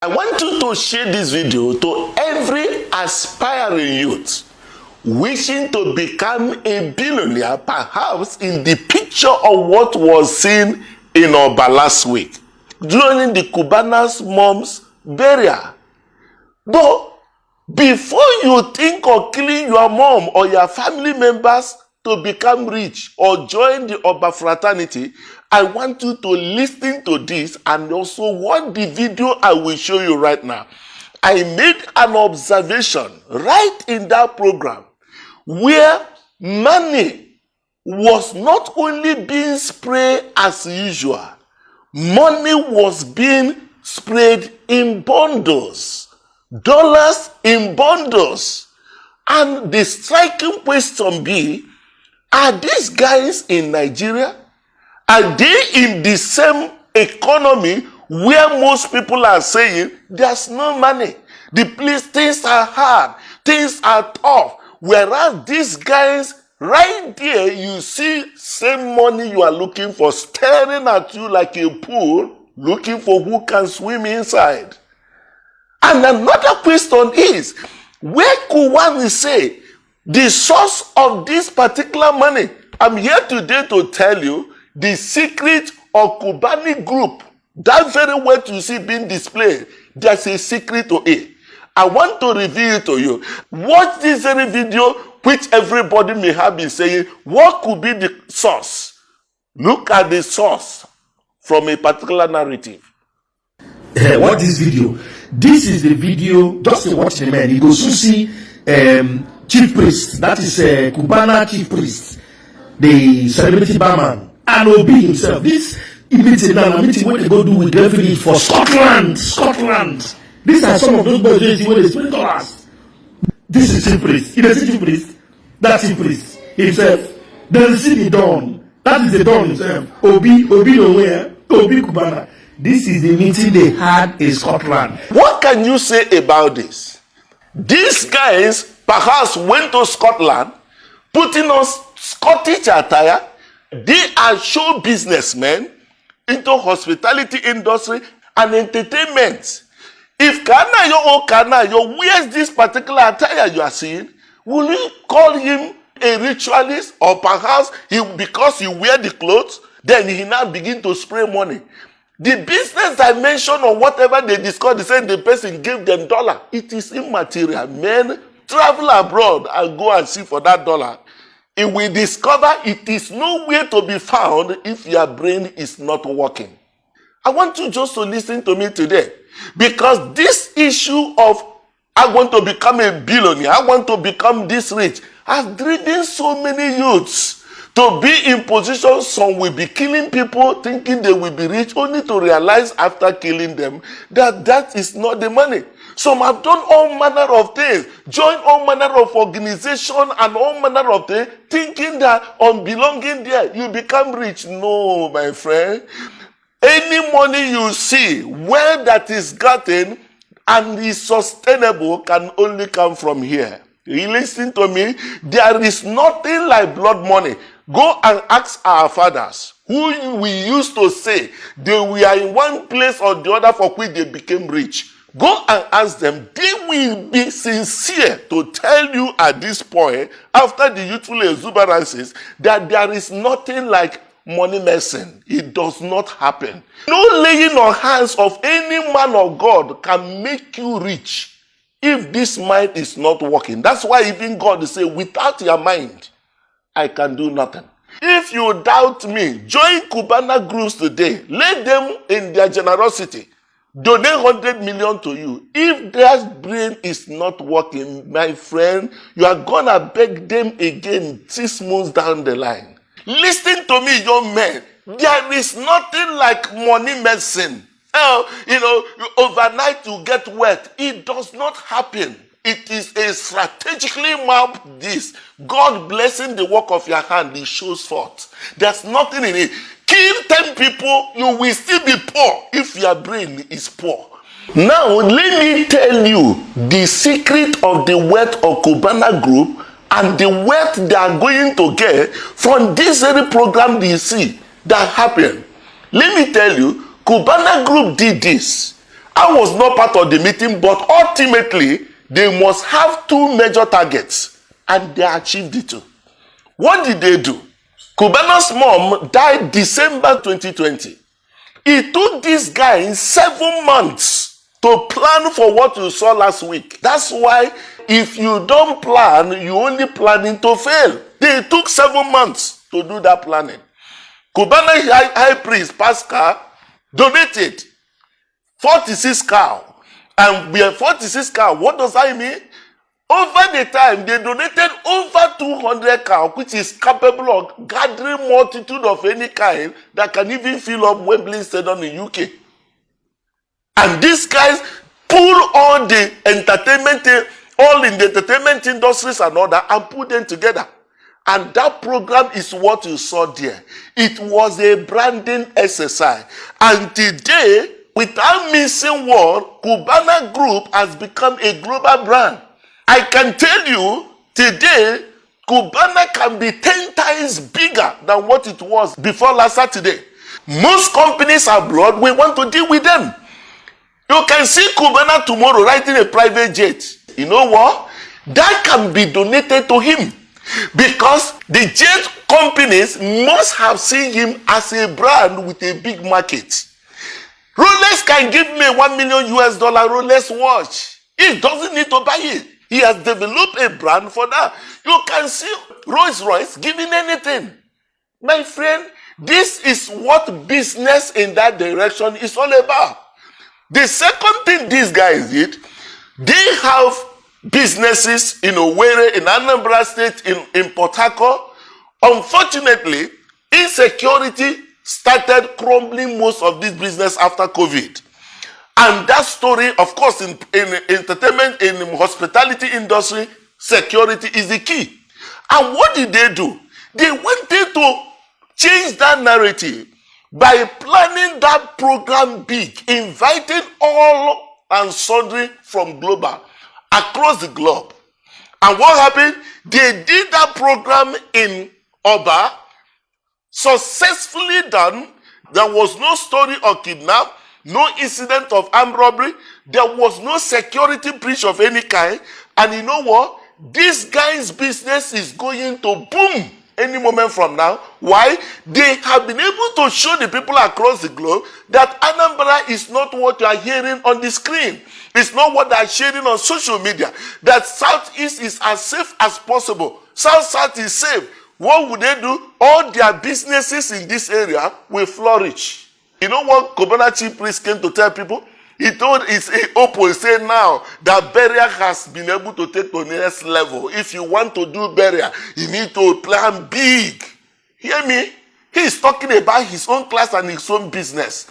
I want you to share this video to every aspiring youth wishing to become a billionaire, perhaps in the picture of what was seen in Oba last week during the Cubana'S mom's burial. But before you think of killing your mom or your family members to become rich or join the Oba fraternity, I want you to listen to this and also watch the video I will show you right now. I made an observation right in that program where money was not only being sprayed as usual, money was being sprayed in bundles, dollars in bundles. And the striking question be, are these guys in Nigeria? Are they in the same economy where most people are saying there's no money? The place, things are hard, things are tough. Whereas these guys right there, you see same money you are looking for staring at you like a pool, looking for who can swim inside. And another question is, where could one say the source of this particular money? I'm here today to tell you the secret of Cubana group. That very word you see being displayed, there's a secret to it. I want to reveal it to you. Watch this very video, which everybody may have been saying, what could be the source? Look at the source from a particular narrative. Watch this video. This is the video, just to watch the man. You go to see chief priest, that is Cubana chief priest, the celebrity barman, and Obi himself. This meeting now, a meeting what they go do with refugees for Scotland. These are some of those boys when they spend dollars. This is chief priest. He doesn't chief priest. That chief priest himself. Then see the Don. That is the Don himself. Obi nowhere. Obi Cubana. This is the meeting they had in Scotland. What can you say about this? These guys perhaps went to Scotland, putting on Scottish attire. They are show businessmen into hospitality industry and entertainment. If Carnival wears this particular attire you are seeing, will you call him a ritualist? Or perhaps because he wear the clothes, then he now begin to spray money. The business dimension or whatever they discuss, they say the person gave them dollar. It is immaterial. Men travel abroad and go and see for that dollar. If we discover it is nowhere to be found if your brain is not working. I want you just to listen to me today. Because this issue of I want to become a billionaire, I want to become this rich, has driven so many youths to be in position. Some will be killing people thinking they will be rich, only to realize after killing them that that is not the money. Some have done all manner of things, joined all manner of organization and all manner of things, thinking that on belonging there, you become rich. No, my friend. Any money you see, where that is gotten and is sustainable, can only come from here. You listen to me. There is nothing like blood money. Go and ask our fathers, who we used to say they were in one place or the other for which they became rich. Go and ask them. They will be sincere to tell you at this point, after the youthful exuberances, that there is nothing like money medicine. It does not happen. No laying on hands of any man of God can make you rich if this mind is not working. That's why even God say, without your mind, I can do nothing. If you doubt me, join Cubana groups today. Let them in their generosity donate 100 million to you. If their brain is not working, my friend, you are gonna beg them again 6 months down the line. Listen to me, young men. There is nothing like money medicine. Overnight you get wealth. It does not happen. It is a strategically mapped this. God blessing the work of your hand, it shows forth. There's nothing in it. Kill 10 people, you will still be poor if your brain is poor. Now, let me tell you the secret of the wealth of Cubana Group and the wealth they are going to get from this very program you see that happened. Let me tell you, Cubana Group did this. I was not part of the meeting, but ultimately, they must have two major targets, and they achieved it too. What did they do? Cubana's mom died December 2020. It took this guy 7 months to plan for what you saw last week. That's why if you don't plan, you're only planning to fail. They took 7 months to do that planning. Cubana High Priest Pascal donated 46 cow. And we have 46 cow. What does that mean? Over the time, they donated over 200 cow, which is capable of gathering multitude of any kind that can even fill up Wembley Stadium in UK. And these guys pull all the entertainment, all in the entertainment industries and all that, and put them together. And that program is what you saw there. It was a branding exercise. And today, without missing word, Cubana Group has become a global brand. I can tell you, today, Cubana can be 10 times bigger than what it was before last Saturday. Most companies abroad, we want to deal with them. You can see Cubana tomorrow riding a private jet. You know what? That can be donated to him. Because the jet companies must have seen him as a brand with a big market. Rolex can give me $1 million Rolex watch. He doesn't need to buy it. He has developed a brand for that. You can see Rolls-Royce giving anything. My friend, this is what business in that direction is all about. The second thing these guys did, they have businesses in Owerri, in Anambra State, in Port Harcourt. Unfortunately, insecurity started crumbling most of this business after COVID. And that story, of course, in entertainment, in the hospitality industry, security is the key. And what did they do? They wanted to change that narrative by planning that program big, inviting all and sundry from global, across the globe. And what happened? They did that program in Oba, successfully done. There was no story of kidnap, no incident of armed robbery. There was no security breach of any kind. And you know what? This guy's business is going to boom any moment from now. Why? They have been able to show the people across the globe that Anambra is not what you are hearing on the screen. It's not what they are sharing on social media. That Southeast is as safe as possible. South is safe. What would they do? All their businesses in this area will flourish. You know what Cubana chief priest came to tell people? He told his Oppo, he said now that burial has been able to take to the next level. If you want to do burial, you need to plan big. Hear me? He is talking about his own class and his own business.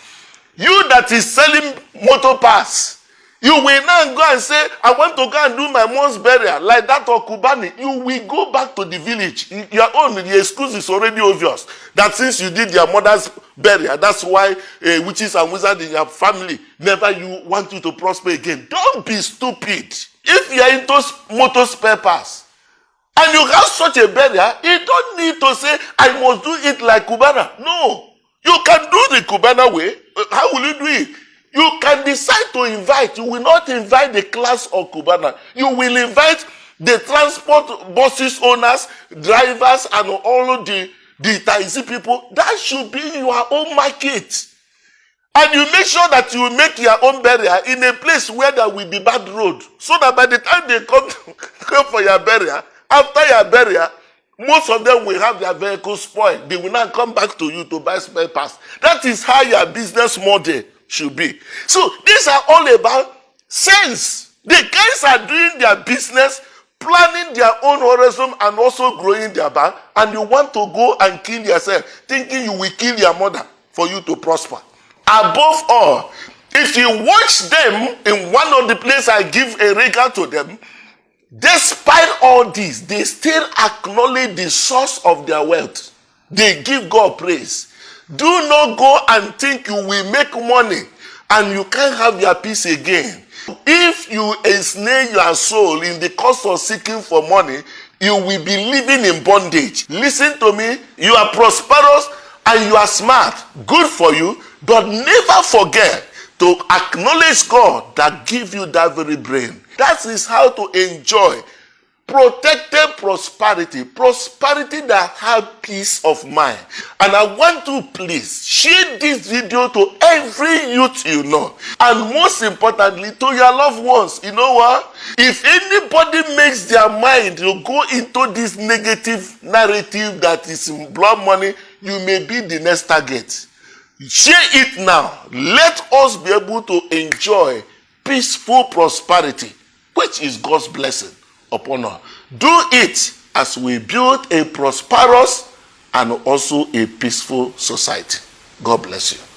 You that is selling motor pass, you will now go and say, I want to go and do my mom's burial, like that of Cubana. You will go back to the village. Your own, the excuse is already obvious. That since you did your mother's burial, that's why witches and wizards in your family never you want you to prosper again. Don't be stupid. If you are into motor spare parts, and you have such a burial, you don't need to say, I must do it like Cubana. No. You can do the Cubana way. How will you do it? You can decide to invite. You will not invite the class of Cubana. You will invite the transport buses owners, drivers, and all the taxi people. That should be your own market. And you make sure that you make your own burial in a place where there will be bad road. So that by the time they come for your burial, after your burial, most of them will have their vehicles spoiled. They will not come back to you to buy spare parts. That is how your business model should be. So these are all about sense. The guys are doing their business, planning their own horizon and also growing their bank, and you want to go and kill yourself, thinking you will kill your mother for you to prosper. Above all, if you watch them in one of the places I give a regard to them, despite all this, they still acknowledge the source of their wealth. They give God praise. Do not go and think you will make money and you can't have your peace again. If you ensnare your soul in the course of seeking for money, you will be living in bondage. Listen to me. You are prosperous and you are smart. Good for you. But never forget to acknowledge God that give you that very brain. That is how to enjoy protected prosperity, prosperity that have peace of mind. And I want to please share this video to every youth you know, and most importantly to your loved ones. You know what? If anybody makes their mind to go into this negative narrative that is in blood money, you may be the next target. Share it now. Let us be able to enjoy peaceful prosperity, which is God's blessing upon us. Do it as we build a prosperous and also a peaceful society. God bless you.